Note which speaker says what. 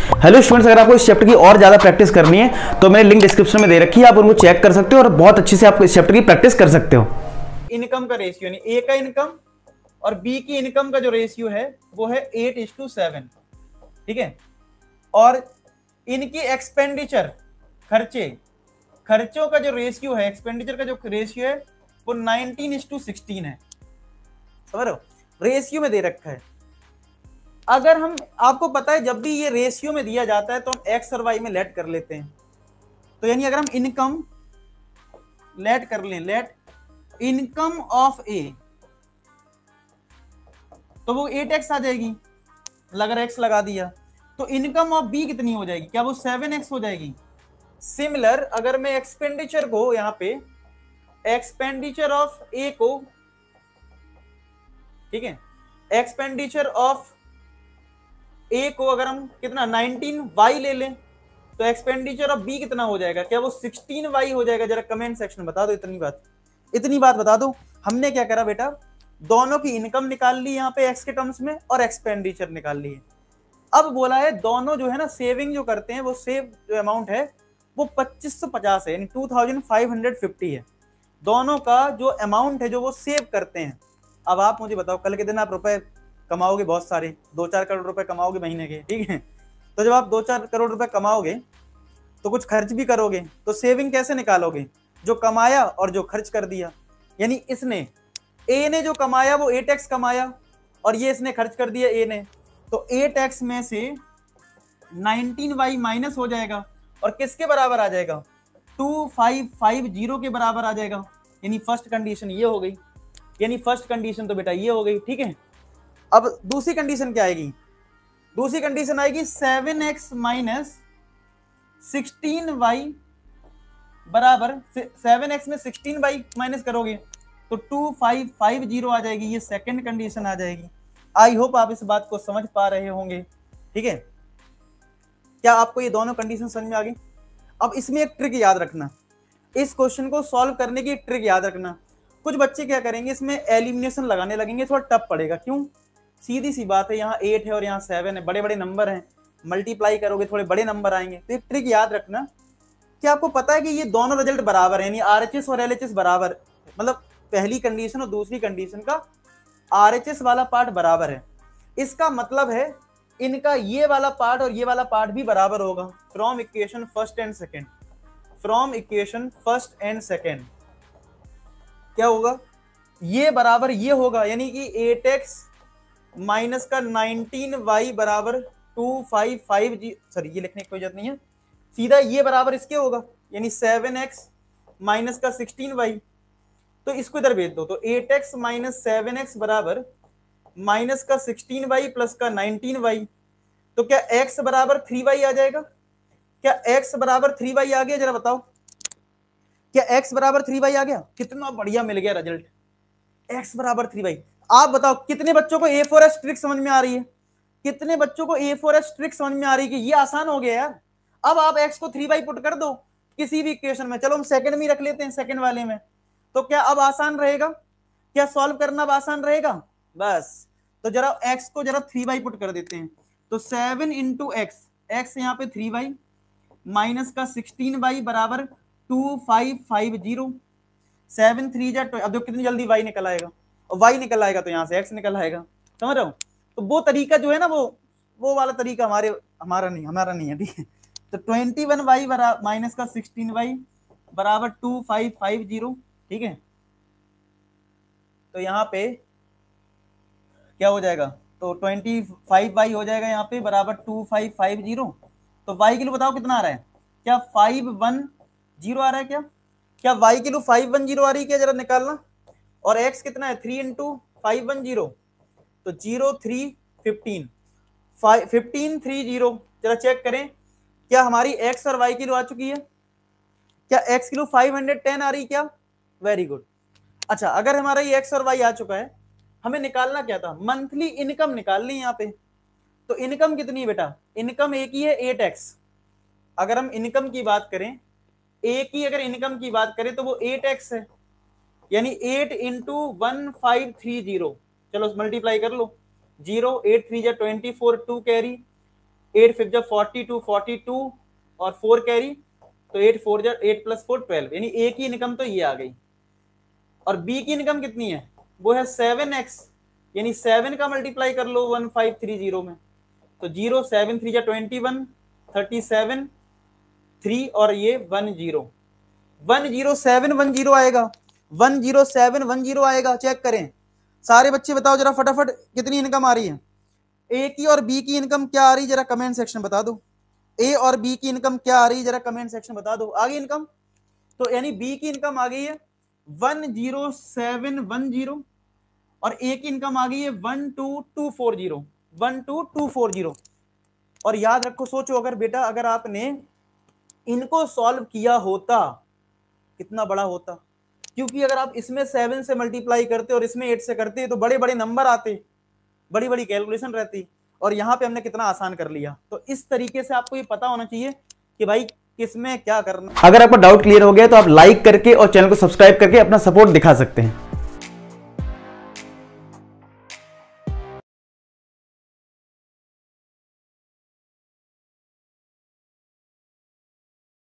Speaker 1: Hello students, अगर आपको इस चैप्टर की और ज़्यादा प्रैक्टिस करनी है तो मैंने लिंक डिस्क्रिप्शन में दे रखी है, आप उनको चेक कर सकते हो और बहुत अच्छे से आप इस चैप्टर की प्रैक्टिस कर सकते हो।
Speaker 2: इनकम का रेशियो यानी ए का इनकम और बी की इनकम का जो रेशियो है वो है 8:7। ठीक है, और इनकी एक्सपेंडिचर खर्चों का जो रेशियो है, एक्सपेंडिचर का जो रेशियो है वो 19:16 है। समझ रहे हो, रेशियो में दे रखा है। अगर हम, आपको पता है जब भी ये रेशियो में दिया जाता है तो हम एक्स और वाई में लेट कर लेते हैं। तो यानी अगर हम इनकम लेट कर लें, लेट इनकम ऑफ ए, तो वो 8x आ जाएगी। अगर x लगा दिया तो इनकम ऑफ बी कितनी हो जाएगी, क्या वो 7x हो जाएगी। सिमिलर अगर मैं एक्सपेंडिचर को यहाँ पे एक्सपेंडिचर ऑफ ए को, ठीक है, एक्सपेंडिचर ऑफ ए को अगर हम कितना 19y ले लें तो एक्सपेंडिचर ऑफ बी कितना हो जाएगा, क्या वो 16y हो जाएगा। जरा कमेंट सेक्शन में बता दो, इतनी बात बता दो। हमने क्या करा बेटा, दोनों की इनकम निकाल ली यहाँ पे एक्स के टर्म्स में और एक्सपेंडिचर निकाल ली है। अब बोला है दोनों जो है ना सेविंग जो करते हैं, वो सेव जो अमाउंट है वो 2550 है, यानी 2550 है। दोनों का जो अमाउंट है जो वो सेव करते हैं। अब आप मुझे बताओ, कल के दिन आप रुपए कमाओगे बहुत सारे, 2-4 करोड़ रुपए कमाओगे महीने के, ठीक है। तो जब आप 2-4 करोड़ रुपए कमाओगे तो कुछ खर्च भी करोगे, तो सेविंग कैसे निकालोगे, जो कमाया और जो खर्च कर दिया। यानी इसने, ए ने जो कमाया वो 8x कमाया और ये इसने खर्च कर दिया ए ने, तो 8x में से 19y माइनस हो जाएगा और किसके बराबर आ जाएगा, 2550 के बराबर आ जाएगा। यानी फर्स्ट कंडीशन ये हो गई, यानी फर्स्ट कंडीशन तो बेटा ये हो गई, ठीक है। अब दूसरी कंडीशन क्या आएगी, दूसरी कंडीशन आएगी 7x माइनस 16y बराबर, 7x में 16y माइनस करोगे तो 2550 आ जाएगी। ये सेकंड कंडीशन आ जाएगी। आई होप आप इस बात को समझ पा रहे होंगे, ठीक है। क्या आपको ये दोनों कंडीशन समझ में आ गई। अब इसमें एक ट्रिक याद रखना, इस क्वेश्चन को सॉल्व करने की ट्रिक याद रखना। कुछ बच्चे क्या करेंगे, इसमें एलिमिनेशन लगाने लगेंगे, थोड़ा टफ पड़ेगा। क्यों, सीधी सी बात है, यहाँ 8 है और यहाँ 7 है, बड़े बड़े नंबर हैं, मल्टीप्लाई करोगे थोड़े बड़े नंबर आएंगे। तो एक ट्रिक याद रखना कि आपको पता है कि ये दोनों रिजल्ट बराबर है, यानी RHS और LHS बराबर, मतलब पहली कंडीशन और दूसरी कंडीशन का RHS वाला पार्ट बराबर है। इसका मतलब है इनका ये वाला पार्ट और ये वाला पार्ट भी बराबर होगा। From equation first and second, from equation first and second क्या होगा, ये बराबर ये होगा, यानी कि 8x माइनस का 19y बराबर 2550, सॉरी ये लिखने की कोई जरूरत नहीं है, सीधा ये बराबर इसके होगा, यानी 7x माइनस का 16y। तो इसको इधर भेज दो, तो 8x माइनस 7x बराबर माइनस का 16y प्लस का 19y। तो क्या x बराबर 3y आ जाएगा, क्या x बराबर 3y आ गया, जरा बताओ, क्या x बराबर 3y आ गया। कितना बढ़िया मिल गया रिजल्ट, x बराबर 3y। आप बताओ कितने बच्चों को A4S ट्रिक समझ में आ रही है, कितने बच्चों को A4S ट्रिक समझ में आ रही है कि ये आसान हो गया यार। अब आप x को 3y पुट कर दो किसी भी इक्वेशन में, चलो हम सेकंड में रख लेते हैं, सेकंड वाले में, तो क्या अब आसान रहेगा, क्या सॉल्व करना अब आसान रहेगा। बस तो जरा x को जरा 3y पुट कर देते हैं, तो 7 इंटू x यहाँ पे 3y माइनस का 16y बराबर 2550, 7 3 जा, अब देखो कितनी जल्दी y निकल आएगा, और y निकल आएगा तो यहाँ से x निकल आएगा। समझ रहे हो, तो वो तरीका जो है ना, वो वाला तरीका हमारा नहीं है, ठीक है। तो 21y माइनस का 16y बराबर 2550, ठीक है। तो यहाँ पे क्या हो जाएगा, तो 25y हो जाएगा यहाँ पे बराबर 2550। तो y के लिए बताओ कितना आ रहा है, क्या 510 आ रहा है, क्या y के लिए 510 आ रही है क्या, जरा निकालना। और x कितना है, 3 इंटू 510, तो 0 3 15 1530। जरा चेक करें क्या हमारी x और y किलो आ चुकी है, क्या x किलो 510 आ रही क्या, वेरी गुड। अच्छा, अगर हमारा ये x और y आ चुका है, हमें निकालना क्या था, मंथली इनकम निकाल ली यहाँ पे। तो इनकम कितनी है बेटा, इनकम एक ही है 8x। अगर हम इनकम की बात करें, ए की अगर इनकम की बात करें तो वो 8x है, यानी 8 इंटू 1530। चलो मल्टीप्लाई कर लो, 0 8 3 जा 24, 2 कैरी 8 5 जा 42 42 और 4 कैरी, तो 8 4 जा 8 + 4 12, यानी ए की इनकम तो ये आ गई। और बी की इनकम कितनी है, वो है 7x, यानी 7 का मल्टीप्लाई कर लो 1530 में, तो 0 7 3 जा 21 37 3 और ये 10 10710 आएगा, 10710 आएगा। चेक करें सारे बच्चे, बताओ जरा फटाफट कितनी इनकम आ रही है। ए की और बी की इनकम क्या आ रही है, जरा कमेंट सेक्शन बता दो। ए और बी की इनकम क्या आ रही है, जरा कमेंट सेक्शन बता दो। आ गई इनकम, तो यानी बी की इनकम आ गई है 10710 और ए की इनकम आ गई है 12240, 12240। और याद रखो, सोचो अगर बेटा अगर आपने इनको सॉल्व किया होता कितना बड़ा होता, क्योंकि अगर आप इसमें 7 से मल्टीप्लाई करते और इसमें 8 से करते तो बड़े बड़े नंबर आते, बड़ी बड़ी कैलकुलेशन रहती, और यहाँ पे हमने कितना आसान कर लिया। तो इस तरीके से आपको ये पता होना चाहिए कि भाई किसमें क्या करना।
Speaker 1: अगर आपका डाउट क्लियर हो गया तो आप लाइक करके और चैनल को सब्सक्राइब करके अपना सपोर्ट दिखा सकते हैं।